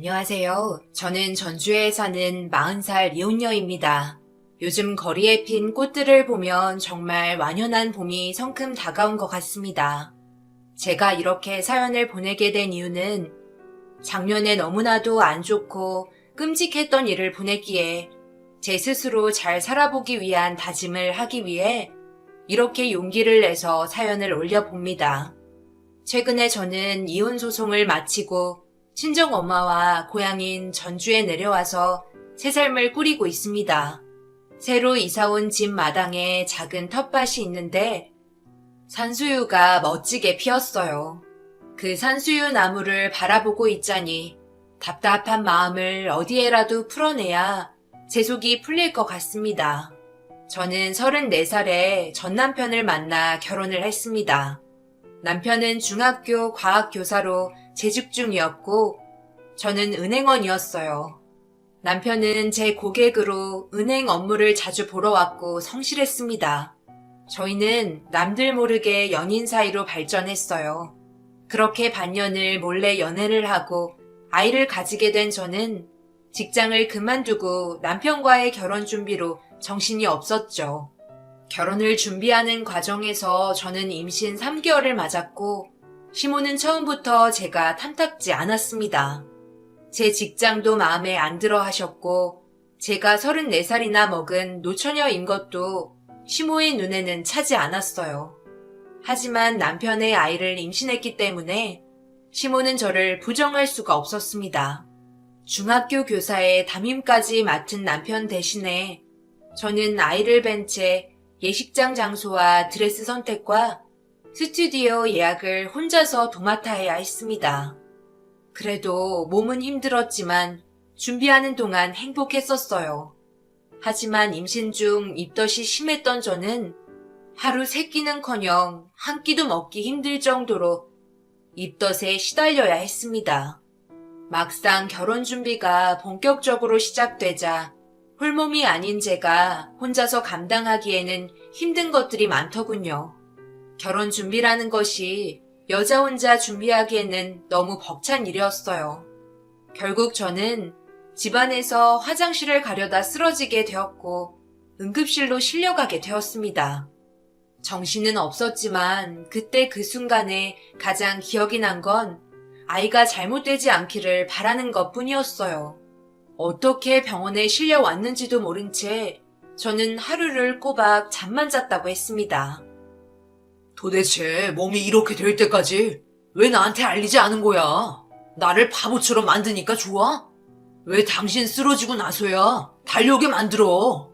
안녕하세요. 저는 전주에 사는 40살 이혼녀입니다. 요즘 거리에 핀 꽃들을 보면 정말 완연한 봄이 성큼 다가온 것 같습니다. 제가 이렇게 사연을 보내게 된 이유는 작년에 너무나도 안 좋고 끔찍했던 일을 보냈기에 제 스스로 잘 살아보기 위한 다짐을 하기 위해 이렇게 용기를 내서 사연을 올려봅니다. 최근에 저는 이혼 소송을 마치고 친정엄마와 고향인 전주에 내려와서 새 삶을 꾸리고 있습니다. 새로 이사온 집 마당에 작은 텃밭이 있는데 산수유가 멋지게 피었어요. 그 산수유 나무를 바라보고 있자니 답답한 마음을 어디에라도 풀어내야 제 속이 풀릴 것 같습니다. 저는 34살에 전 남편을 만나 결혼을 했습니다. 남편은 중학교 과학교사로 재직 중이었고 저는 은행원이었어요. 남편은 제 고객으로 은행 업무를 자주 보러 왔고 성실했습니다. 저희는 남들 모르게 연인 사이로 발전했어요. 그렇게 반년을 몰래 연애를 하고 아이를 가지게 된 저는 직장을 그만두고 남편과의 결혼 준비로 정신이 없었죠. 결혼을 준비하는 과정에서 저는 임신 3개월을 맞았고 시모는 처음부터 제가 탐탁지 않았습니다. 제 직장도 마음에 안 들어 하셨고 제가 34살이나 먹은 노처녀인 것도 시모의 눈에는 차지 않았어요. 하지만 남편의 아이를 임신했기 때문에 시모는 저를 부정할 수가 없었습니다. 중학교 교사의 담임까지 맡은 남편 대신에 저는 아이를 뵌 채 예식장 장소와 드레스 선택과 스튜디오 예약을 혼자서 도맡아 해야 했습니다. 그래도 몸은 힘들었지만 준비하는 동안 행복했었어요. 하지만 임신 중 입덧이 심했던 저는 하루 3끼는커녕 한 끼도 먹기 힘들 정도로 입덧에 시달려야 했습니다. 막상 결혼 준비가 본격적으로 시작되자 홀몸이 아닌 제가 혼자서 감당하기에는 힘든 것들이 많더군요. 결혼 준비라는 것이 여자 혼자 준비하기에는 너무 벅찬 일이었어요. 결국 저는 집안에서 화장실을 가려다 쓰러지게 되었고 응급실로 실려가게 되었습니다. 정신은 없었지만 그때 그 순간에 가장 기억이 난 건 아이가 잘못되지 않기를 바라는 것뿐이었어요. 어떻게 병원에 실려왔는지도 모른 채 저는 하루를 꼬박 잠만 잤다고 했습니다. 도대체 몸이 이렇게 될 때까지 왜 나한테 알리지 않은 거야? 나를 바보처럼 만드니까 좋아? 왜 당신 쓰러지고 나서야 달려오게 만들어?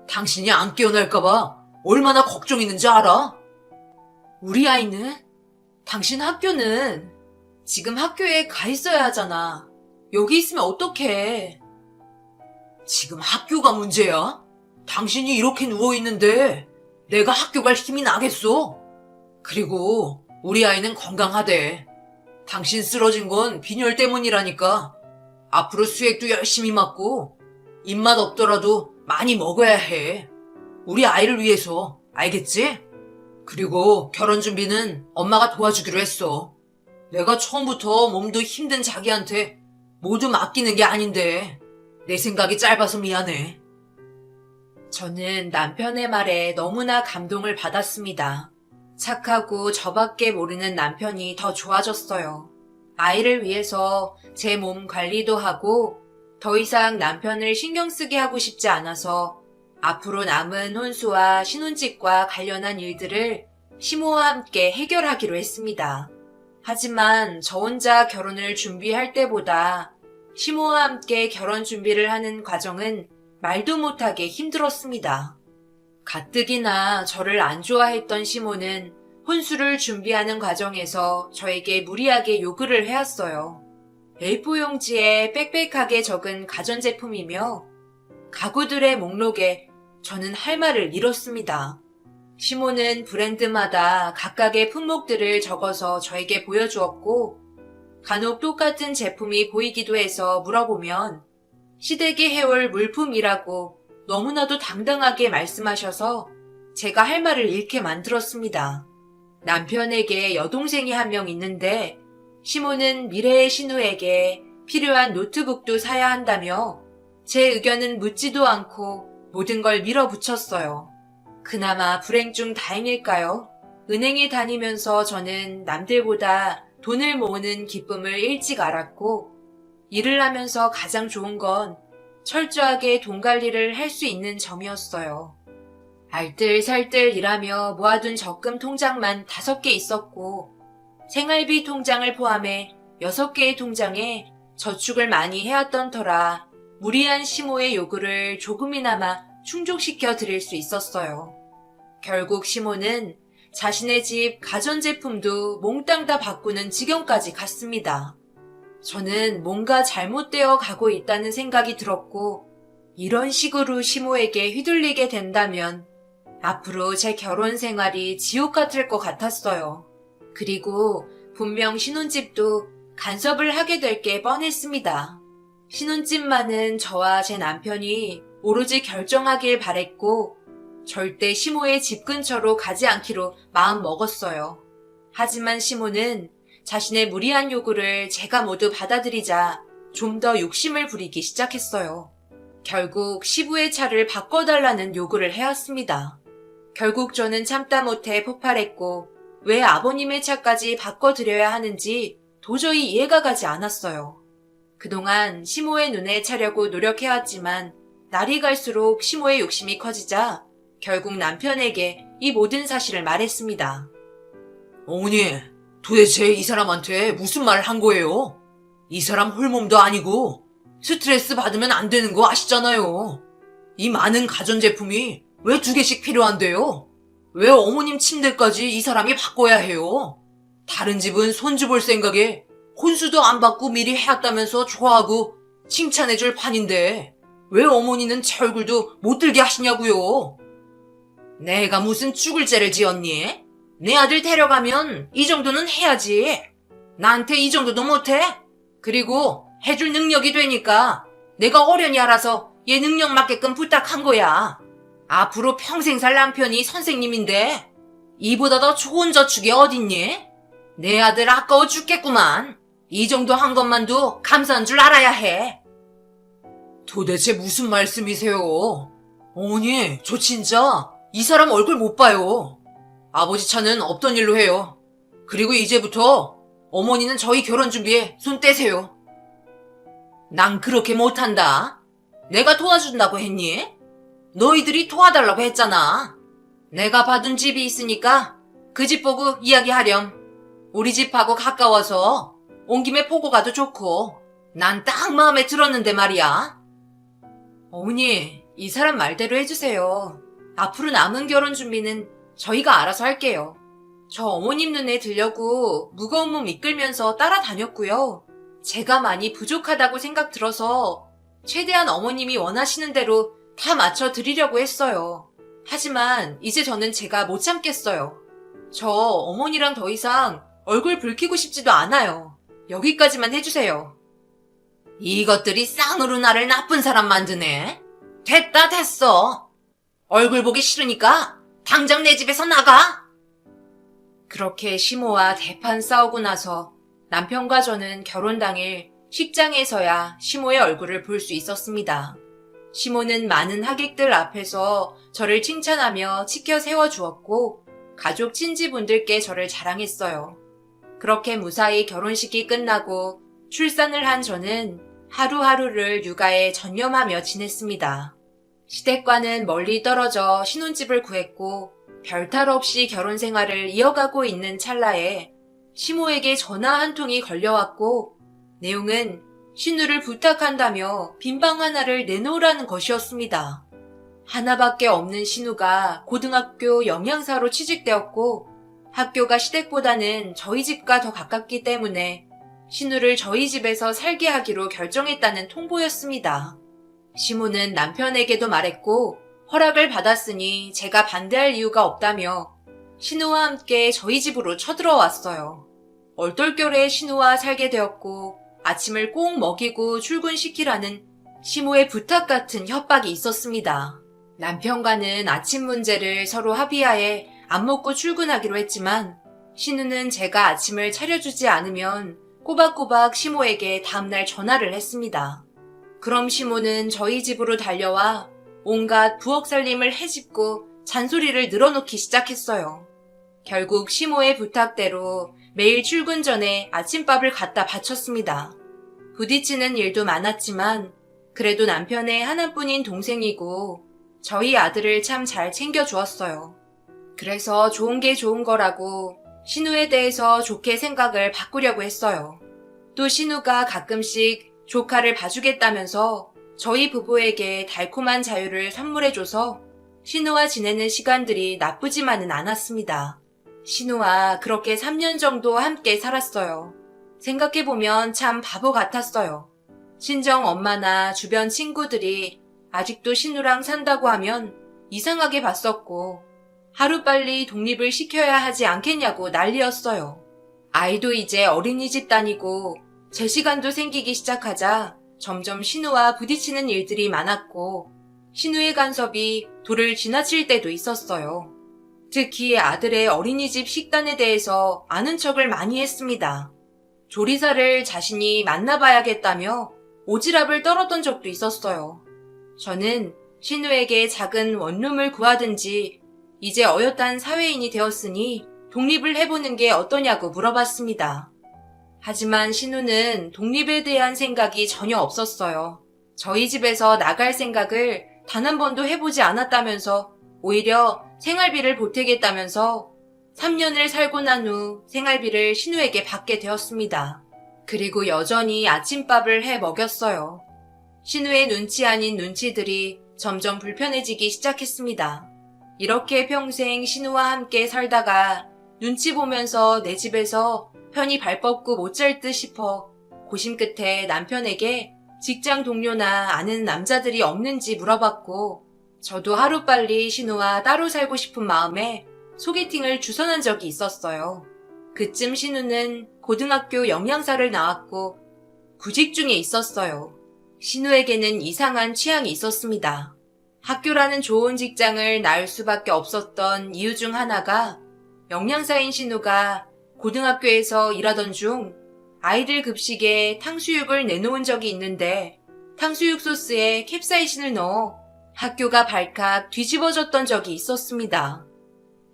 당신이 안 깨어날까봐 얼마나 걱정했는지 알아? 우리 아이는? 당신 학교는? 지금 학교에 가 있어야 하잖아. 여기 있으면 어떡해? 지금 학교가 문제야? 당신이 이렇게 누워있는데 내가 학교 갈 힘이 나겠어? 그리고 우리 아이는 건강하대. 당신 쓰러진 건 빈혈 때문이라니까. 앞으로 수액도 열심히 맞고 입맛 없더라도 많이 먹어야 해. 우리 아이를 위해서, 알겠지? 그리고 결혼 준비는 엄마가 도와주기로 했어. 내가 처음부터 몸도 힘든 자기한테 모두 맡기는 게 아닌데 내 생각이 짧아서 미안해. 저는 남편의 말에 너무나 감동을 받았습니다. 착하고 저밖에 모르는 남편이 더 좋아졌어요. 아이를 위해서 제 몸 관리도 하고 더 이상 남편을 신경 쓰게 하고 싶지 않아서 앞으로 남은 혼수와 신혼집과 관련한 일들을 시모와 함께 해결하기로 했습니다. 하지만 저 혼자 결혼을 준비할 때보다 시모와 함께 결혼 준비를 하는 과정은 말도 못하게 힘들었습니다. 가뜩이나 저를 안 좋아했던 시모는 혼수를 준비하는 과정에서 저에게 무리하게 요구를 해왔어요. A4 용지에 빽빽하게 적은 가전제품이며 가구들의 목록에 저는 할 말을 잃었습니다. 시모는 브랜드마다 각각의 품목들을 적어서 저에게 보여주었고 간혹 똑같은 제품이 보이기도 해서 물어보면 시댁이 해올 물품이라고 너무나도 당당하게 말씀하셔서 제가 할 말을 잃게 만들었습니다. 남편에게 여동생이 한 명 있는데 시모는 미래의 신우에게 필요한 노트북도 사야 한다며 제 의견은 묻지도 않고 모든 걸 밀어붙였어요. 그나마 불행 중 다행일까요? 은행에 다니면서 저는 남들보다 돈을 모으는 기쁨을 일찍 알았고, 일을 하면서 가장 좋은 건 철저하게 돈 관리를 할 수 있는 점이었어요. 알뜰살뜰 일하며 모아둔 적금 통장만 5개 있었고, 생활비 통장을 포함해 6개의 통장에 저축을 많이 해왔던 터라 무리한 시모의 요구를 조금이나마 충족시켜 드릴 수 있었어요. 결국 시모는 자신의 집 가전제품도 몽땅 다 바꾸는 지경까지 갔습니다. 저는 뭔가 잘못되어 가고 있다는 생각이 들었고, 이런 식으로 시모에게 휘둘리게 된다면 앞으로 제 결혼 생활이 지옥 같을 것 같았어요. 그리고 분명 신혼집도 간섭을 하게 될 게 뻔했습니다. 신혼집만은 저와 제 남편이 오로지 결정하길 바랬고, 절대 시모의 집 근처로 가지 않기로 마음 먹었어요. 하지만 시모는 자신의 무리한 요구를 제가 모두 받아들이자 좀 더 욕심을 부리기 시작했어요. 결국 시부의 차를 바꿔달라는 요구를 해왔습니다. 결국 저는 참다 못해 폭발했고, 왜 아버님의 차까지 바꿔드려야 하는지 도저히 이해가 가지 않았어요. 그동안 시모의 눈에 차려고 노력해왔지만 날이 갈수록 시모의 욕심이 커지자 결국 남편에게 이 모든 사실을 말했습니다. 어머니, 도대체 이 사람한테 무슨 말을 한 거예요? 이 사람 홀몸도 아니고 스트레스 받으면 안 되는 거 아시잖아요. 이 많은 가전제품이 왜 2개씩 필요한데요? 왜 어머님 침대까지 이 사람이 바꿔야 해요? 다른 집은 손주 볼 생각에 혼수도 안 받고 미리 해왔다면서 좋아하고 칭찬해줄 판인데 왜 어머니는 제 얼굴도 못 들게 하시냐고요? 내가 무슨 죽을 죄를 지었니? 내 아들 데려가면 이 정도는 해야지. 나한테 이 정도도 못해? 그리고 해줄 능력이 되니까 내가 어련히 알아서 얘 능력 맞게끔 부탁한 거야. 앞으로 평생 살 남편이 선생님인데 이보다 더 좋은 저축이 어딨니? 내 아들 아까워 죽겠구만. 이 정도 한 것만도 감사한 줄 알아야 해. 도대체 무슨 말씀이세요? 어머니, 저 진짜 이 사람 얼굴 못 봐요. 아버지 차는 없던 일로 해요. 그리고 이제부터 어머니는 저희 결혼 준비에 손 떼세요. 난 그렇게 못한다. 내가 도와준다고 했니? 너희들이 도와달라고 했잖아. 내가 받은 집이 있으니까 그 집 보고 이야기하렴. 우리 집하고 가까워서 온 김에 보고 가도 좋고 난 딱 마음에 들었는데 말이야. 어머니, 이 사람 말대로 해주세요. 앞으로 남은 결혼 준비는 저희가 알아서 할게요. 저 어머님 눈에 들려고 무거운 몸 이끌면서 따라다녔고요. 제가 많이 부족하다고 생각 들어서 최대한 어머님이 원하시는 대로 다 맞춰드리려고 했어요. 하지만 이제 저는 제가 못 참겠어요. 저 어머니랑 더 이상 얼굴 붉히고 싶지도 않아요. 여기까지만 해주세요. 이것들이 쌍으로 나를 나쁜 사람 만드네. 됐다 됐어. 얼굴 보기 싫으니까 당장 내 집에서 나가. 그렇게 시모와 대판 싸우고 나서 남편과 저는 결혼 당일 식장에서야 시모의 얼굴을 볼 수 있었습니다. 시모는 많은 하객들 앞에서 저를 칭찬하며 치켜 세워주었고 가족 친지분들께 저를 자랑했어요. 그렇게 무사히 결혼식이 끝나고 출산을 한 저는 하루하루를 육아에 전념하며 지냈습니다. 시댁과는 멀리 떨어져 신혼집을 구했고 별탈 없이 결혼 생활을 이어가고 있는 찰나에 시모에게 전화 한 통이 걸려왔고 내용은 신우를 부탁한다며 빈방 하나를 내놓으라는 것이었습니다. 하나밖에 없는 신우가 고등학교 영양사로 취직되었고 학교가 시댁보다는 저희 집과 더 가깝기 때문에 신우를 저희 집에서 살게 하기로 결정했다는 통보였습니다. 시모는 남편에게도 말했고 허락을 받았으니 제가 반대할 이유가 없다며 신우와 함께 저희 집으로 쳐들어왔어요. 얼떨결에 신우와 살게 되었고 아침을 꼭 먹이고 출근시키라는 시모의 부탁 같은 협박이 있었습니다. 남편과는 아침 문제를 서로 합의하에 안 먹고 출근하기로 했지만 신우는 제가 아침을 차려주지 않으면 꼬박꼬박 시모에게 다음날 전화를 했습니다. 그럼 시모는 저희 집으로 달려와 온갖 부엌 살림을 헤집고 잔소리를 늘어놓기 시작했어요. 결국 시모의 부탁대로 매일 출근 전에 아침밥을 갖다 바쳤습니다. 부딪히는 일도 많았지만 그래도 남편의 하나뿐인 동생이고 저희 아들을 참 잘 챙겨주었어요. 그래서 좋은 게 좋은 거라고 신우에 대해서 좋게 생각을 바꾸려고 했어요. 또 신우가 가끔씩 조카를 봐주겠다면서 저희 부부에게 달콤한 자유를 선물해줘서 신우와 지내는 시간들이 나쁘지만은 않았습니다. 신우와 그렇게 3년 정도 함께 살았어요. 생각해보면 참 바보 같았어요. 친정 엄마나 주변 친구들이 아직도 신우랑 산다고 하면 이상하게 봤었고 하루빨리 독립을 시켜야 하지 않겠냐고 난리였어요. 아이도 이제 어린이집 다니고 제 시간도 생기기 시작하자 점점 신우와 부딪히는 일들이 많았고 신우의 간섭이 도를 지나칠 때도 있었어요. 특히 아들의 어린이집 식단에 대해서 아는 척을 많이 했습니다. 조리사를 자신이 만나봐야겠다며 오지랖을 떨었던 적도 있었어요. 저는 신우에게 작은 원룸을 구하든지 이제 어엿한 사회인이 되었으니 독립을 해보는 게 어떠냐고 물어봤습니다. 하지만 신우는 독립에 대한 생각이 전혀 없었어요. 저희 집에서 나갈 생각을 단 한 번도 해보지 않았다면서 오히려 생활비를 보태겠다면서 3년을 살고 난 후 생활비를 신우에게 받게 되었습니다. 그리고 여전히 아침밥을 해 먹였어요. 신우의 눈치 아닌 눈치들이 점점 불편해지기 시작했습니다. 이렇게 평생 신우와 함께 살다가 눈치 보면서 내 집에서 편히 발 뻗고 못 잘 듯 싶어 고심 끝에 남편에게 직장 동료나 아는 남자들이 없는지 물어봤고 저도 하루빨리 신우와 따로 살고 싶은 마음에 소개팅을 주선한 적이 있었어요. 그쯤 신우는 고등학교 영양사를 나왔고 구직 중에 있었어요. 신우에게는 이상한 취향이 있었습니다. 학교라는 좋은 직장을 나을 수밖에 없었던 이유 중 하나가 영양사인 신우가 고등학교에서 일하던 중 아이들 급식에 탕수육을 내놓은 적이 있는데 탕수육 소스에 캡사이신을 넣어 학교가 발칵 뒤집어졌던 적이 있었습니다.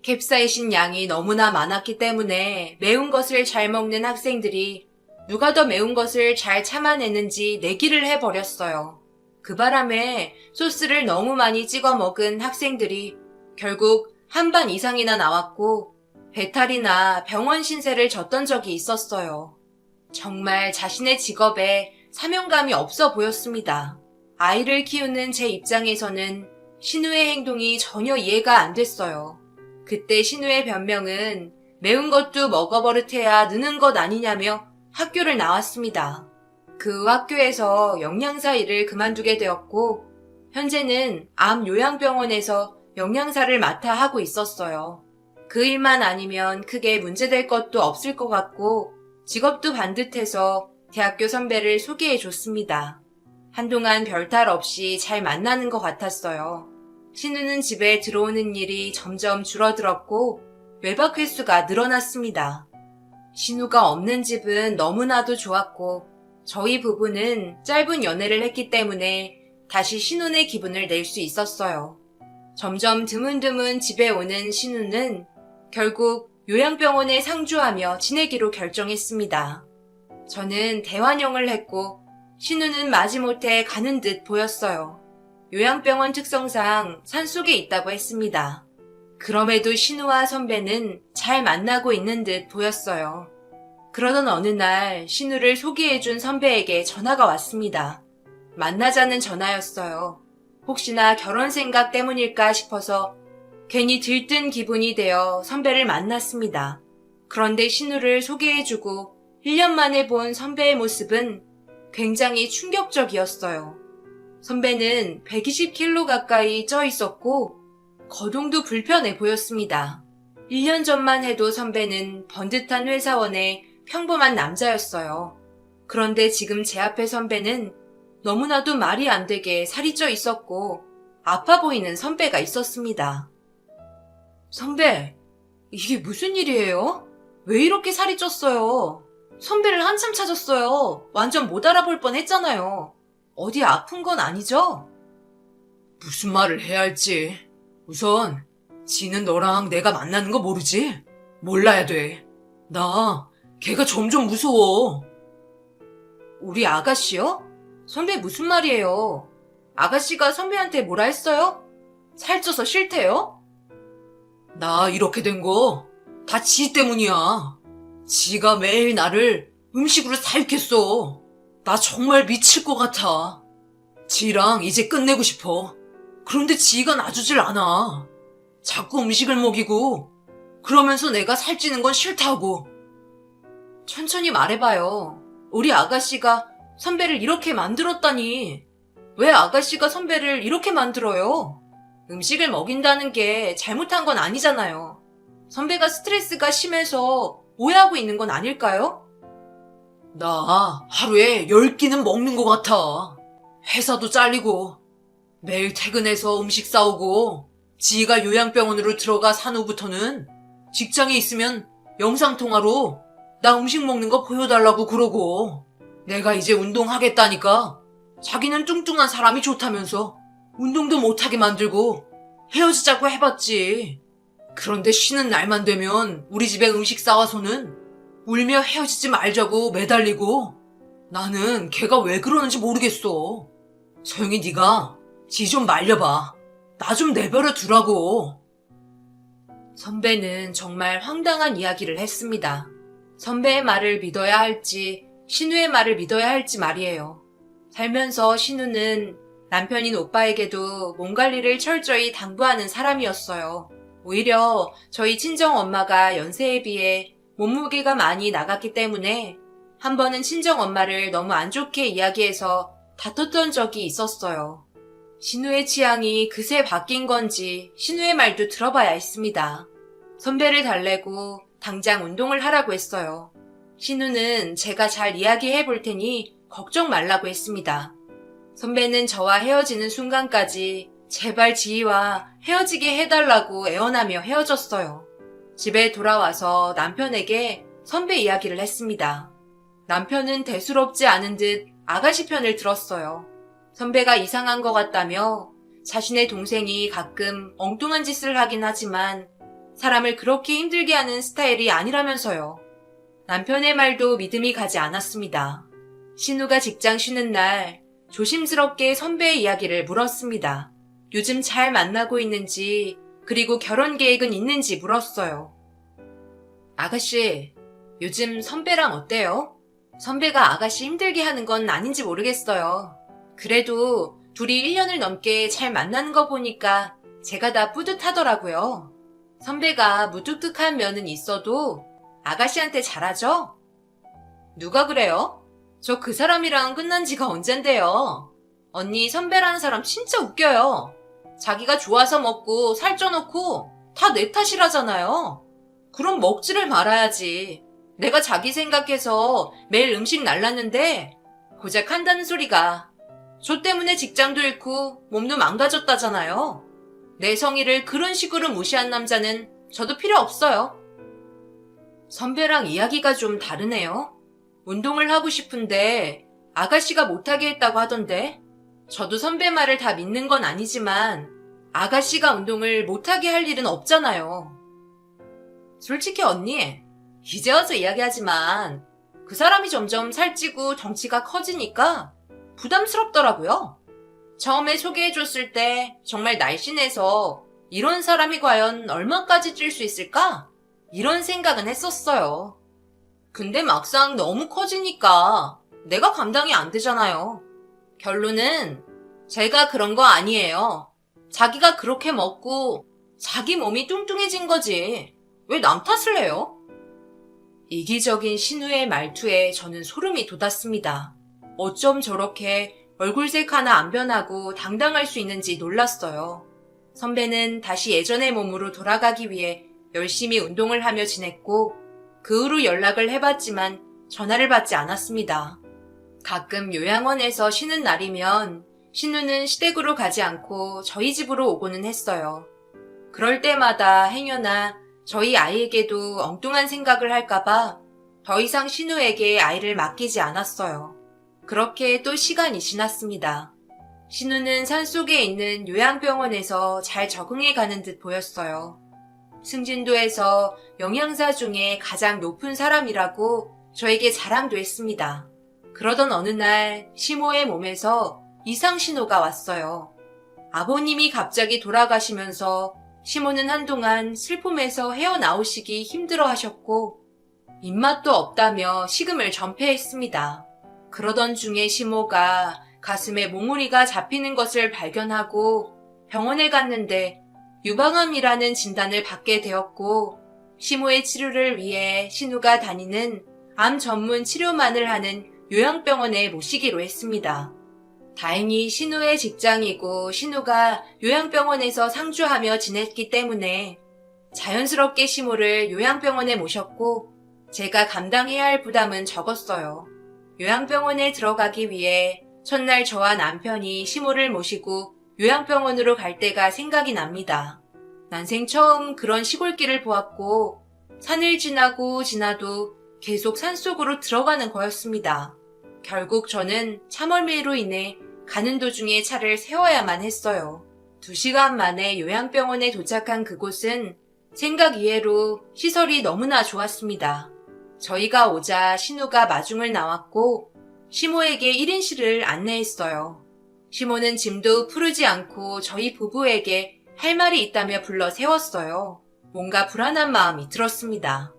캡사이신 양이 너무나 많았기 때문에 매운 것을 잘 먹는 학생들이 누가 더 매운 것을 잘 참아내는지 내기를 해버렸어요. 그 바람에 소스를 너무 많이 찍어 먹은 학생들이 결국 한 반 이상이나 나왔고 배탈이나 병원 신세를 졌던 적이 있었어요. 정말 자신의 직업에 사명감이 없어 보였습니다. 아이를 키우는 제 입장에서는 신우의 행동이 전혀 이해가 안 됐어요. 그때 신우의 변명은 매운 것도 먹어버릇해야 느는 것 아니냐며 학교를 나왔습니다. 그 후 학교에서 영양사 일을 그만두게 되었고 현재는 암 요양병원에서 영양사를 맡아 하고 있었어요. 그 일만 아니면 크게 문제될 것도 없을 것 같고 직업도 반듯해서 대학교 선배를 소개해 줬습니다. 한동안 별탈 없이 잘 만나는 것 같았어요. 신우는 집에 들어오는 일이 점점 줄어들었고 외박 횟수가 늘어났습니다. 신우가 없는 집은 너무나도 좋았고 저희 부부는 짧은 연애를 했기 때문에 다시 신우의 기분을 낼 수 있었어요. 점점 드문드문 집에 오는 신우는 결국 요양병원에 상주하며 지내기로 결정했습니다. 저는 대환영을 했고 신우는 마지못해 가는 듯 보였어요. 요양병원 특성상 산속에 있다고 했습니다. 그럼에도 신우와 선배는 잘 만나고 있는 듯 보였어요. 그러던 어느 날 신우를 소개해준 선배에게 전화가 왔습니다. 만나자는 전화였어요. 혹시나 결혼 생각 때문일까 싶어서 괜히 들뜬 기분이 되어 선배를 만났습니다. 그런데 신우를 소개해주고 1년 만에 본 선배의 모습은 굉장히 충격적이었어요. 선배는 120kg 가까이 쪄 있었고 거동도 불편해 보였습니다. 1년 전만 해도 선배는 번듯한 회사원의 평범한 남자였어요. 그런데 지금 제 앞에 선배는 너무나도 말이 안 되게 살이 쪄 있었고 아파 보이는 선배가 있었습니다. 선배, 이게 무슨 일이에요? 왜 이렇게 살이 쪘어요? 선배를 한참 찾았어요. 완전 못 알아볼 뻔 했잖아요. 어디 아픈 건 아니죠? 무슨 말을 해야 할지. 우선 지는 너랑 내가 만나는 거 모르지? 몰라야 돼. 나 걔가 점점 무서워. 우리 아가씨요? 선배 무슨 말이에요? 아가씨가 선배한테 뭐라 했어요? 살쪄서 싫대요? 나 이렇게 된 거 다 지 때문이야. 지가 매일 나를 음식으로 사육했어. 나 정말 미칠 것 같아. 지랑 이제 끝내고 싶어. 그런데 지가 놔주질 않아. 자꾸 음식을 먹이고 그러면서 내가 살찌는 건 싫다고. 천천히 말해봐요. 우리 아가씨가 선배를 이렇게 만들었다니. 왜 아가씨가 선배를 이렇게 만들어요? 음식을 먹인다는 게 잘못한 건 아니잖아요. 선배가 스트레스가 심해서 오해하고 있는 건 아닐까요? 나 하루에 10끼는 먹는 것 같아. 회사도 잘리고 매일 퇴근해서 음식 싸오고 지가 요양병원으로 들어가 산 후부터는 직장에 있으면 영상통화로 나 음식 먹는 거 보여달라고 그러고 내가 이제 운동하겠다니까 자기는 뚱뚱한 사람이 좋다면서 운동도 못하게 만들고 헤어지자고 해봤지. 그런데 쉬는 날만 되면 우리 집에 음식 싸와서는 울며 헤어지지 말자고 매달리고 나는 걔가 왜 그러는지 모르겠어. 소영이 네가 지 좀 말려봐. 나 좀 내버려 두라고. 선배는 정말 황당한 이야기를 했습니다. 선배의 말을 믿어야 할지 신우의 말을 믿어야 할지 말이에요. 살면서 신우는 남편인 오빠에게도 몸 관리를 철저히 당부하는 사람이었어요. 오히려 저희 친정 엄마가 연세에 비해 몸무게가 많이 나갔기 때문에 한 번은 친정 엄마를 너무 안 좋게 이야기해서 다퉜던 적이 있었어요. 신우의 취향이 그새 바뀐 건지 신우의 말도 들어봐야 했습니다. 선배를 달래고 당장 운동을 하라고 했어요. 신우는 제가 잘 이야기해 볼 테니 걱정 말라고 했습니다. 선배는 저와 헤어지는 순간까지 제발 지희와 헤어지게 해달라고 애원하며 헤어졌어요. 집에 돌아와서 남편에게 선배 이야기를 했습니다. 남편은 대수롭지 않은 듯 아가씨 편을 들었어요. 선배가 이상한 것 같다며 자신의 동생이 가끔 엉뚱한 짓을 하긴 하지만 사람을 그렇게 힘들게 하는 스타일이 아니라면서요. 남편의 말도 믿음이 가지 않았습니다. 신우가 직장 쉬는 날 조심스럽게 선배의 이야기를 물었습니다. 요즘 잘 만나고 있는지 그리고 결혼 계획은 있는지 물었어요. 아가씨, 요즘 선배랑 어때요? 선배가 아가씨 힘들게 하는 건 아닌지 모르겠어요. 그래도 둘이 1년을 넘게 잘 만나는 거 보니까 제가 다 뿌듯하더라고요. 선배가 무뚝뚝한 면은 있어도 아가씨한테 잘하죠? 누가 그래요? 저 그 사람이랑 끝난 지가 언젠데요. 언니 선배라는 사람 진짜 웃겨요. 자기가 좋아서 먹고 살쪄놓고 다 내 탓이라잖아요. 그럼 먹지를 말아야지. 내가 자기 생각해서 매일 음식 날랐는데 고작 한다는 소리가 저 때문에 직장도 잃고 몸도 망가졌다잖아요. 내 성의를 그런 식으로 무시한 남자는 저도 필요 없어요. 선배랑 이야기가 좀 다르네요. 운동을 하고 싶은데 아가씨가 못하게 했다고 하던데 저도 선배 말을 다 믿는 건 아니지만 아가씨가 운동을 못하게 할 일은 없잖아요. 솔직히 언니, 이제 와서 이야기하지만 그 사람이 점점 살찌고 덩치가 커지니까 부담스럽더라고요. 처음에 소개해줬을 때 정말 날씬해서 이런 사람이 과연 얼마까지 찔 수 있을까? 이런 생각은 했었어요. 근데 막상 너무 커지니까 내가 감당이 안 되잖아요. 결론은 제가 그런 거 아니에요. 자기가 그렇게 먹고 자기 몸이 뚱뚱해진 거지. 왜 남 탓을 해요? 이기적인 신우의 말투에 저는 소름이 돋았습니다. 어쩜 저렇게 얼굴색 하나 안 변하고 당당할 수 있는지 놀랐어요. 선배는 다시 예전의 몸으로 돌아가기 위해 열심히 운동을 하며 지냈고 그 후로 연락을 해봤지만 전화를 받지 않았습니다. 가끔 요양원에서 쉬는 날이면 신우는 시댁으로 가지 않고 저희 집으로 오고는 했어요. 그럴 때마다 행여나 저희 아이에게도 엉뚱한 생각을 할까봐 더 이상 신우에게 아이를 맡기지 않았어요. 그렇게 또 시간이 지났습니다. 신우는 산속에 있는 요양병원에서 잘 적응해 가는 듯 보였어요. 승진도에서 영양사 중에 가장 높은 사람이라고 저에게 자랑도 했습니다. 그러던 어느 날 시모의 몸에서 이상 신호가 왔어요. 아버님이 갑자기 돌아가시면서 시모는 한동안 슬픔에서 헤어나오시기 힘들어 하셨고 입맛도 없다며 식음을 전폐했습니다. 그러던 중에 시모가 가슴에 몽우리가 잡히는 것을 발견하고 병원에 갔는데 유방암이라는 진단을 받게 되었고 시모의 치료를 위해 신우가 다니는 암 전문 치료만을 하는 요양병원에 모시기로 했습니다. 다행히 신우의 직장이고 신우가 요양병원에서 상주하며 지냈기 때문에 자연스럽게 시모를 요양병원에 모셨고 제가 감당해야 할 부담은 적었어요. 요양병원에 들어가기 위해 첫날 저와 남편이 시모를 모시고 요양병원으로 갈 때가 생각이 납니다. 난생 처음 그런 시골길을 보았고 산을 지나도 계속 산속으로 들어가는 거였습니다. 결국 저는 참얼미로 인해 가는 도중에 차를 세워야만 했어요. 2시간 만에 요양병원에 도착한 그곳은 생각 이외로 시설이 너무나 좋았습니다. 저희가 오자 신우가 마중을 나왔고 시모에게 1인실을 안내했어요. 시모는 짐도 푸르지 않고 저희 부부에게 할 말이 있다며 불러 세웠어요. 뭔가 불안한 마음이 들었습니다.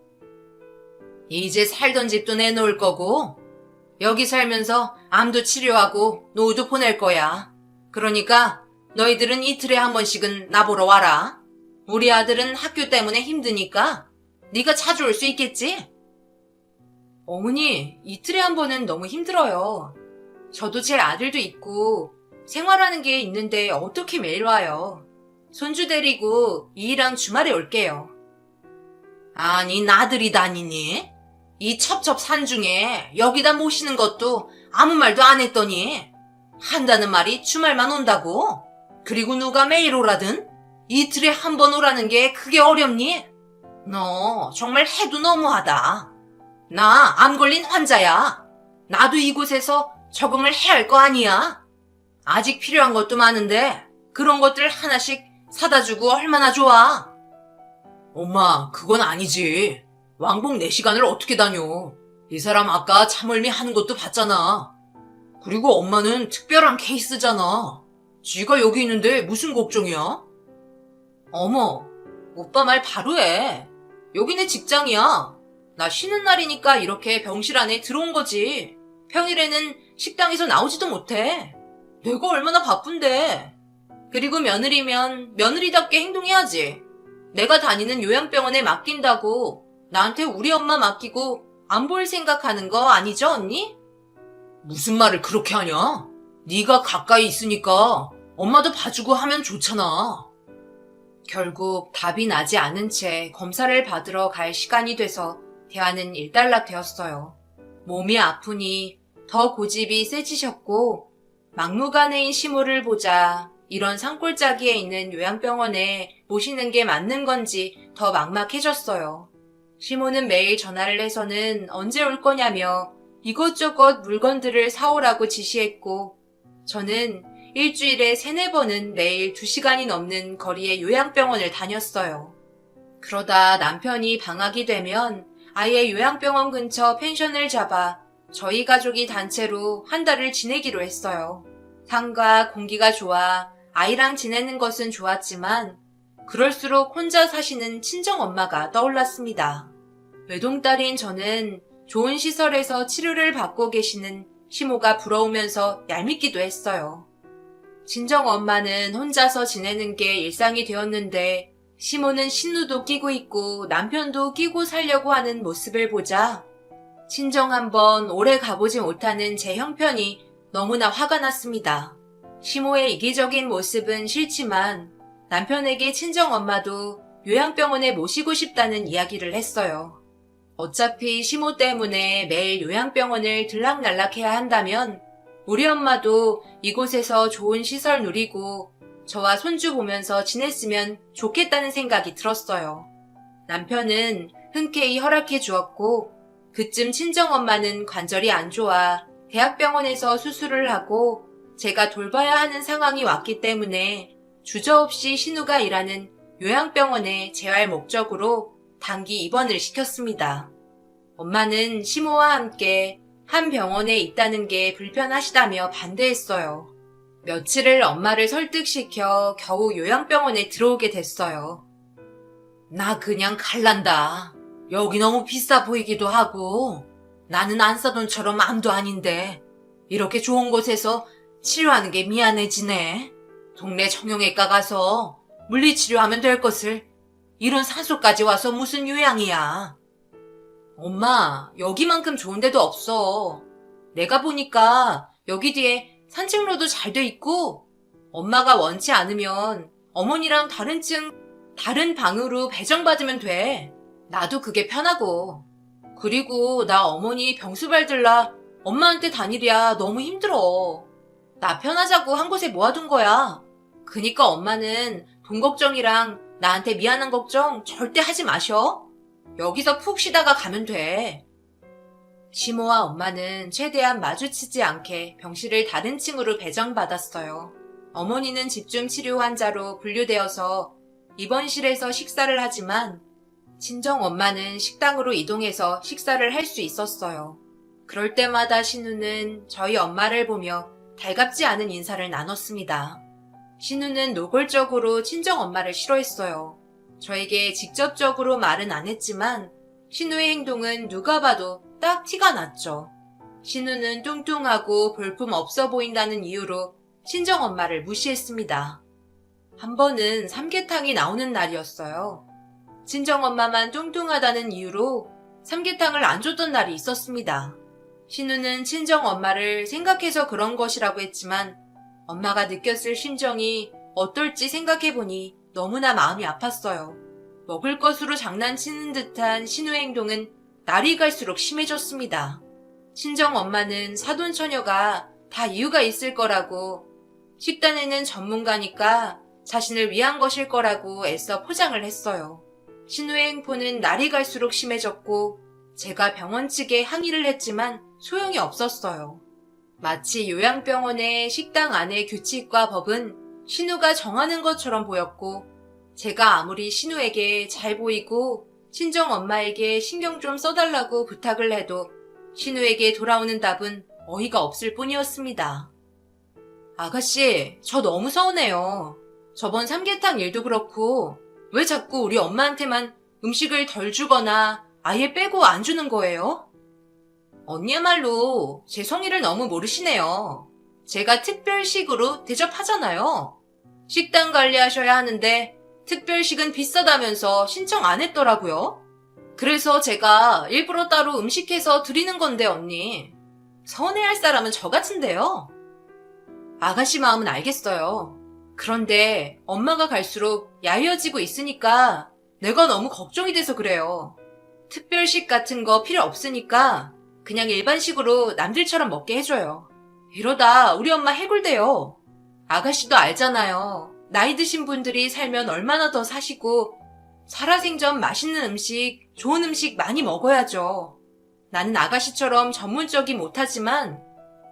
이제 살던 집도 내놓을 거고 여기 살면서 암도 치료하고 노후도 보낼 거야. 그러니까 너희들은 이틀에 한 번씩은 나보러 와라. 우리 아들은 학교 때문에 힘드니까 네가 자주 올 수 있겠지? 어머니, 이틀에 한 번은 너무 힘들어요. 저도 제 아들도 있고 생활하는 게 있는데 어떻게 매일 와요. 손주 데리고 이이랑 주말에 올게요. 아니, 나들이 다니니? 이 첩첩산 중에 여기다 모시는 것도 아무 말도 안 했더니 한다는 말이 주말만 온다고? 그리고 누가 매일 오라든? 이틀에 한 번 오라는 게 그게 어렵니? 너 정말 해도 너무하다. 나 암 걸린 환자야. 나도 이곳에서 적응을 해야 할 거 아니야. 아직 필요한 것도 많은데 그런 것들 하나씩 사다 주고 얼마나 좋아. 엄마, 그건 아니지. 왕복 4시간을 어떻게 다녀. 이 사람 아까 참을미 하는 것도 봤잖아. 그리고 엄마는 특별한 케이스잖아. 쥐가 여기 있는데 무슨 걱정이야? 어머, 오빠 말 바로 해. 여기 내 직장이야. 나 쉬는 날이니까 이렇게 병실 안에 들어온 거지. 평일에는 식당에서 나오지도 못해. 내가 얼마나 바쁜데. 그리고 며느리면 며느리답게 행동해야지. 내가 다니는 요양병원에 맡긴다고 나한테 우리 엄마 맡기고 안 볼 생각하는 거 아니죠, 언니? 무슨 말을 그렇게 하냐? 네가 가까이 있으니까 엄마도 봐주고 하면 좋잖아. 결국 답이 나지 않은 채 검사를 받으러 갈 시간이 돼서 대화는 일단락되었어요. 몸이 아프니 더 고집이 세지셨고 막무가내인 시모를 보자 이런 산골짜기에 있는 요양병원에 모시는 게 맞는 건지 더 막막해졌어요. 시모는 매일 전화를 해서는 언제 올 거냐며 이것저것 물건들을 사오라고 지시했고 저는 일주일에 3-4번은 매일 2시간이 넘는 거리의 요양병원을 다녔어요. 그러다 남편이 방학이 되면 아예 요양병원 근처 펜션을 잡아 저희 가족이 단체로 한 달을 지내기로 했어요. 산과 공기가 좋아 아이랑 지내는 것은 좋았지만 그럴수록 혼자 사시는 친정엄마가 떠올랐습니다. 외동딸인 저는 좋은 시설에서 치료를 받고 계시는 시모가 부러우면서 얄밉기도 했어요. 친정엄마는 혼자서 지내는 게 일상이 되었는데 시모는 신우도 끼고 있고 남편도 끼고 살려고 하는 모습을 보자 친정 한번 오래 가보지 못하는 제 형편이 너무나 화가 났습니다. 시모의 이기적인 모습은 싫지만 남편에게 친정엄마도 요양병원에 모시고 싶다는 이야기를 했어요. 어차피 시모 때문에 매일 요양병원을 들락날락해야 한다면 우리 엄마도 이곳에서 좋은 시설 누리고 저와 손주 보면서 지냈으면 좋겠다는 생각이 들었어요. 남편은 흔쾌히 허락해 주었고 그쯤 친정엄마는 관절이 안 좋아 대학병원에서 수술을 하고 제가 돌봐야 하는 상황이 왔기 때문에 주저없이 신우가 일하는 요양병원에 재활 목적으로 단기 입원을 시켰습니다. 엄마는 시모와 함께 한 병원에 있다는 게 불편하시다며 반대했어요. 며칠을 엄마를 설득시켜 겨우 요양병원에 들어오게 됐어요. 나 그냥 갈란다. 여기 너무 비싸 보이기도 하고 나는 안사돈처럼 암도 아닌데 이렇게 좋은 곳에서 치료하는 게 미안해지네. 동네 정형외과 가서 물리치료하면 될 것을 이런 산소까지 와서 무슨 요양이야. 엄마, 여기만큼 좋은 데도 없어. 내가 보니까 여기 뒤에 산책로도 잘 돼 있고 엄마가 원치 않으면 어머니랑 다른 방으로 배정받으면 돼. 나도 그게 편하고. 그리고 나 어머니 병수 발들라 엄마한테 다니랴 너무 힘들어. 나 편하자고 한 곳에 모아둔 거야. 그니까 엄마는 돈 걱정이랑 나한테 미안한 걱정 절대 하지 마셔. 여기서 푹 쉬다가 가면 돼. 시모와 엄마는 최대한 마주치지 않게 병실을 다른 층으로 배정받았어요. 어머니는 집중 치료 환자로 분류되어서 입원실에서 식사를 하지만 친정 엄마는 식당으로 이동해서 식사를 할 수 있었어요. 그럴 때마다 신우는 저희 엄마를 보며 달갑지 않은 인사를 나눴습니다. 신우는 노골적으로 친정 엄마를 싫어했어요. 저에게 직접적으로 말은 안 했지만 신우의 행동은 누가 봐도 딱 티가 났죠. 신우는 뚱뚱하고 볼품 없어 보인다는 이유로 친정 엄마를 무시했습니다. 한 번은 삼계탕이 나오는 날이었어요. 친정 엄마만 뚱뚱하다는 이유로 삼계탕을 안 줬던 날이 있었습니다. 신우는 친정 엄마를 생각해서 그런 것이라고 했지만 엄마가 느꼈을 심정이 어떨지 생각해보니 너무나 마음이 아팠어요. 먹을 것으로 장난치는 듯한 신우의 행동은 날이 갈수록 심해졌습니다. 친정 엄마는 사돈처녀가 다 이유가 있을 거라고 식단에는 전문가니까 자신을 위한 것일 거라고 애써 포장을 했어요. 신우의 행포는 날이 갈수록 심해졌고 제가 병원 측에 항의를 했지만 소용이 없었어요. 마치 요양병원의 식당 안의 규칙과 법은 신우가 정하는 것처럼 보였고 제가 아무리 신우에게 잘 보이고 친정 엄마에게 신경 좀 써달라고 부탁을 해도 신우에게 돌아오는 답은 어이가 없을 뿐이었습니다. 아가씨, 저 너무 서운해요. 저번 삼계탕 일도 그렇고 왜 자꾸 우리 엄마한테만 음식을 덜 주거나 아예 빼고 안 주는 거예요? 언니야말로 제 성의를 너무 모르시네요. 제가 특별식으로 대접하잖아요. 식당 관리하셔야 하는데 특별식은 비싸다면서 신청 안 했더라고요. 그래서 제가 일부러 따로 음식해서 드리는 건데 언니. 서운해할 사람은 저 같은데요. 아가씨 마음은 알겠어요. 그런데 엄마가 갈수록 야위어지고 있으니까 내가 너무 걱정이 돼서 그래요. 특별식 같은 거 필요 없으니까 그냥 일반식으로 남들처럼 먹게 해줘요. 이러다 우리 엄마 해골돼요. 아가씨도 알잖아요. 나이 드신 분들이 살면 얼마나 더 사시고 살아생전 맛있는 음식, 좋은 음식 많이 먹어야죠. 나는 아가씨처럼 전문적이 못하지만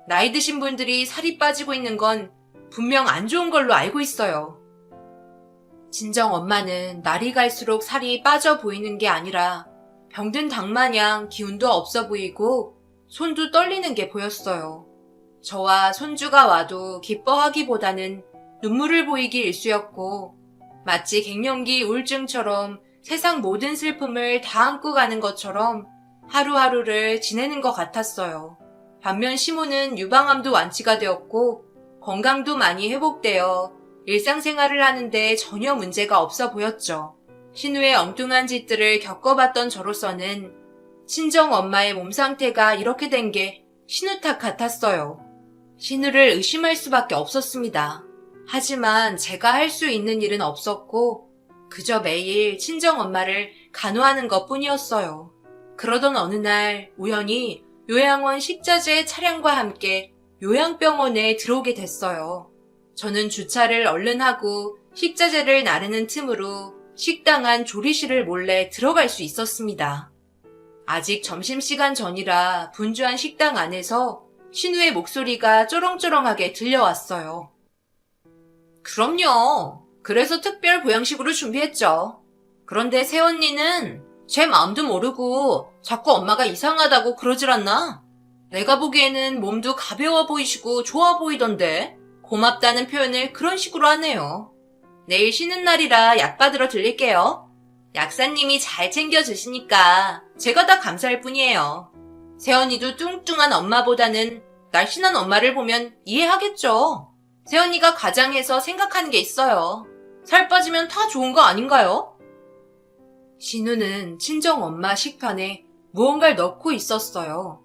나이 드신 분들이 살이 빠지고 있는 건 분명 안 좋은 걸로 알고 있어요. 친정 엄마는 날이 갈수록 살이 빠져 보이는 게 아니라 병든 닭 마냥 기운도 없어 보이고 손도 떨리는 게 보였어요. 저와 손주가 와도 기뻐하기보다는 눈물을 보이기 일쑤였고 마치 갱년기 우울증처럼 세상 모든 슬픔을 다 안고 가는 것처럼 하루하루를 지내는 것 같았어요. 반면 시모는 유방암도 완치가 되었고 건강도 많이 회복되어 일상생활을 하는데 전혀 문제가 없어 보였죠. 신우의 엉뚱한 짓들을 겪어봤던 저로서는 친정 엄마의 몸 상태가 이렇게 된 게 신우 탓 같았어요. 신우를 의심할 수밖에 없었습니다. 하지만 제가 할 수 있는 일은 없었고 그저 매일 친정 엄마를 간호하는 것뿐이었어요. 그러던 어느 날 우연히 요양원 식자재 차량과 함께 요양병원에 들어오게 됐어요. 저는 주차를 얼른 하고 식자재를 나르는 틈으로 식당 안 조리실을 몰래 들어갈 수 있었습니다. 아직 점심시간 전이라 분주한 식당 안에서 신우의 목소리가 쪼렁쪼렁하게 들려왔어요. 그럼요. 그래서 특별 보양식으로 준비했죠. 그런데 새언니는 제 마음도 모르고 자꾸 엄마가 이상하다고 그러질 않나? 내가 보기에는 몸도 가벼워 보이시고 좋아 보이던데 고맙다는 표현을 그런 식으로 하네요. 내일 쉬는 날이라 약 받으러 들릴게요. 약사님이 잘 챙겨주시니까 제가 다 감사할 뿐이에요. 새언니도 뚱뚱한 엄마보다는 날씬한 엄마를 보면 이해하겠죠. 새언니가 가장해서 생각하는 게 있어요. 살 빠지면 다 좋은 거 아닌가요? 신우는 친정엄마 식판에 무언가를 넣고 있었어요.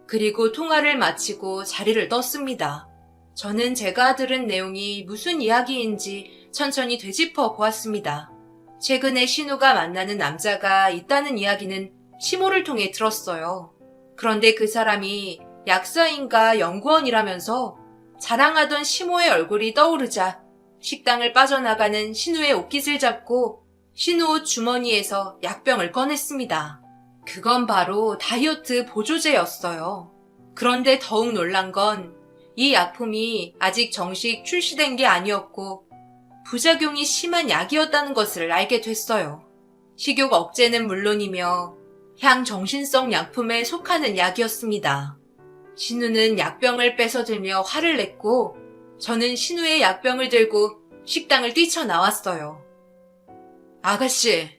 그리고 통화를 마치고 자리를 떴습니다. 저는 제가 들은 내용이 무슨 이야기인지 천천히 되짚어 보았습니다. 최근에 신우가 만나는 남자가 있다는 이야기는 시모를 통해 들었어요. 그런데 그 사람이 약사인가 연구원이라면서 자랑하던 시모의 얼굴이 떠오르자 식당을 빠져나가는 신우의 옷깃을 잡고 신우 옷 주머니에서 약병을 꺼냈습니다. 그건 바로 다이어트 보조제였어요. 그런데 더욱 놀란 건 이 약품이 아직 정식 출시된 게 아니었고 부작용이 심한 약이었다는 것을 알게 됐어요. 식욕 억제는 물론이며 향정신성 약품에 속하는 약이었습니다. 신우는 약병을 뺏어들며 화를 냈고 저는 신우의 약병을 들고 식당을 뛰쳐나왔어요. 아가씨,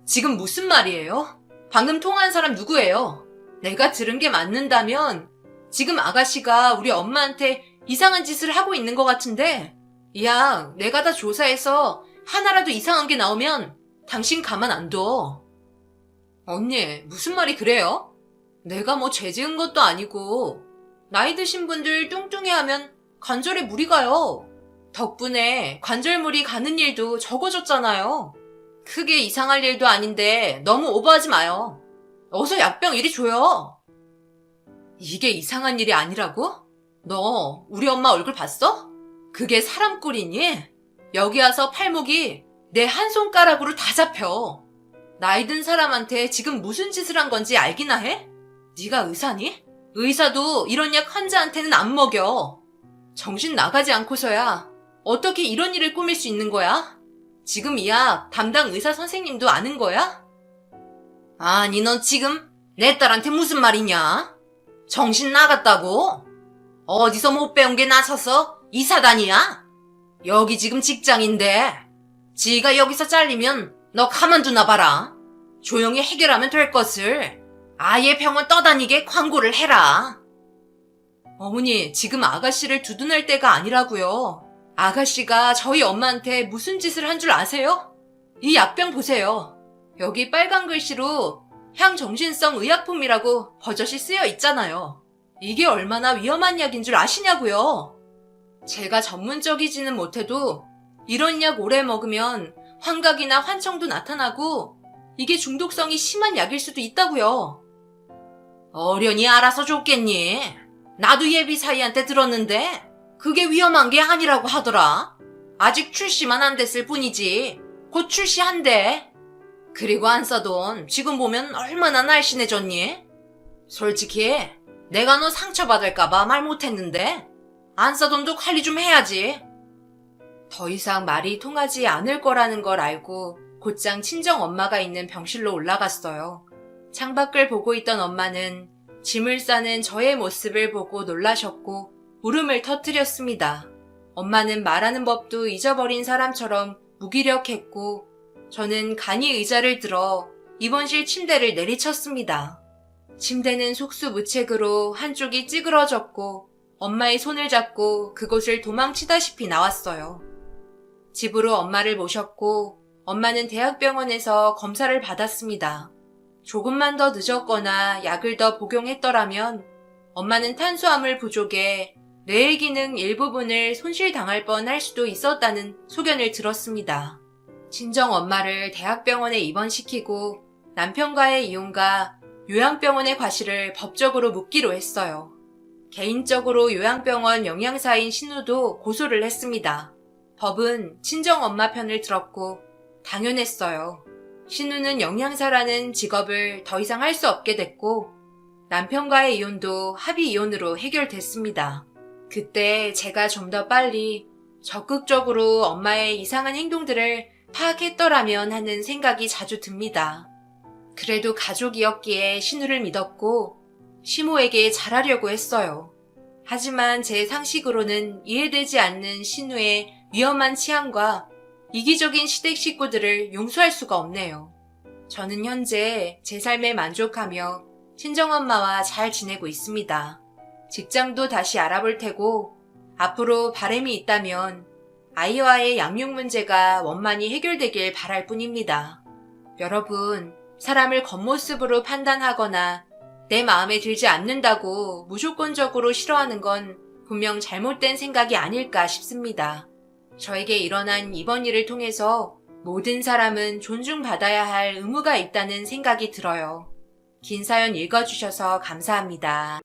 지금 무슨 말이에요? 방금 통화한 사람 누구예요? 내가 들은 게 맞는다면 지금 아가씨가 우리 엄마한테 이상한 짓을 하고 있는 것 같은데 이 약 내가 다 조사해서 하나라도 이상한 게 나오면 당신 가만 안 둬. 언니, 무슨 말이 그래요? 내가 뭐 죄 지은 것도 아니고 나이 드신 분들 뚱뚱해하면 관절에 무리 가요. 덕분에 관절물이 가는 일도 적어졌잖아요. 크게 이상할 일도 아닌데 너무 오버하지 마요. 어서 약병 이리 줘요. 이게 이상한 일이 아니라고? 너 우리 엄마 얼굴 봤어? 그게 사람 꼴이니? 여기 와서 팔목이 내 한 손가락으로 다 잡혀. 나이 든 사람한테 지금 무슨 짓을 한 건지 알기나 해? 네가 의사니? 의사도 이런 약 환자한테는 안 먹여. 정신 나가지 않고서야 어떻게 이런 일을 꾸밀 수 있는 거야? 지금 이 약 담당 의사 선생님도 아는 거야? 아니, 너 지금 내 딸한테 무슨 말이냐? 정신 나갔다고? 어디서 못 배운 게 나서서 이사단이야? 여기 지금 직장인데 지가 여기서 잘리면 너 가만두나 봐라. 조용히 해결하면 될 것을 아예 병원 떠다니게 광고를 해라. 어머니, 지금 아가씨를 두둔할 때가 아니라고요. 아가씨가 저희 엄마한테 무슨 짓을 한 줄 아세요? 이 약병 보세요. 여기 빨간 글씨로 향정신성 의약품이라고 버젓이 쓰여 있잖아요. 이게 얼마나 위험한 약인 줄 아시냐고요. 제가 전문적이지는 못해도 이런 약 오래 먹으면 환각이나 환청도 나타나고 이게 중독성이 심한 약일 수도 있다고요. 어련히 알아서 줬겠니? 나도 예비사이한테 들었는데 그게 위험한 게 아니라고 하더라. 아직 출시만 안 됐을 뿐이지 곧 출시한대. 그리고 안 써돈 지금 보면 얼마나 날씬해졌니? 솔직히 내가 너 상처받을까봐 말 못했는데 안 써돈도 관리 좀 해야지. 더 이상 말이 통하지 않을 거라는 걸 알고 곧장 친정엄마가 있는 병실로 올라갔어요. 창밖을 보고 있던 엄마는 짐을 싸는 저의 모습을 보고 놀라셨고 울음을 터뜨렸습니다. 엄마는 말하는 법도 잊어버린 사람처럼 무기력했고 저는 간이 의자를 들어 입원실 침대를 내리쳤습니다. 침대는 속수무책으로 한쪽이 찌그러졌고 엄마의 손을 잡고 그곳을 도망치다시피 나왔어요. 집으로 엄마를 모셨고 엄마는 대학병원에서 검사를 받았습니다. 조금만 더 늦었거나 약을 더 복용했더라면 엄마는 탄수화물 부족에 뇌의 기능 일부분을 손실당할 뻔할 수도 있었다는 소견을 들었습니다. 친정 엄마를 대학병원에 입원시키고 남편과의 이혼과 요양병원의 과실을 법적으로 묻기로 했어요. 개인적으로 요양병원 영양사인 신우도 고소를 했습니다. 법은 친정 엄마 편을 들었고 당연했어요. 신우는 영양사라는 직업을 더 이상 할 수 없게 됐고 남편과의 이혼도 합의 이혼으로 해결됐습니다. 그때 제가 좀 더 빨리 적극적으로 엄마의 이상한 행동들을 파악했더라면 하는 생각이 자주 듭니다. 그래도 가족이었기에 신우를 믿었고 시모에게 잘하려고 했어요. 하지만 제 상식으로는 이해되지 않는 신우의 위험한 취향과 이기적인 시댁 식구들을 용서할 수가 없네요. 저는 현재 제 삶에 만족하며 친정엄마와 잘 지내고 있습니다. 직장도 다시 알아볼 테고 앞으로 바람이 있다면 아이와의 양육 문제가 원만히 해결되길 바랄 뿐입니다. 여러분, 사람을 겉모습으로 판단하거나 내 마음에 들지 않는다고 무조건적으로 싫어하는 건 분명 잘못된 생각이 아닐까 싶습니다. 저에게 일어난 이번 일을 통해서 모든 사람은 존중받아야 할 의무가 있다는 생각이 들어요. 긴 사연 읽어주셔서 감사합니다.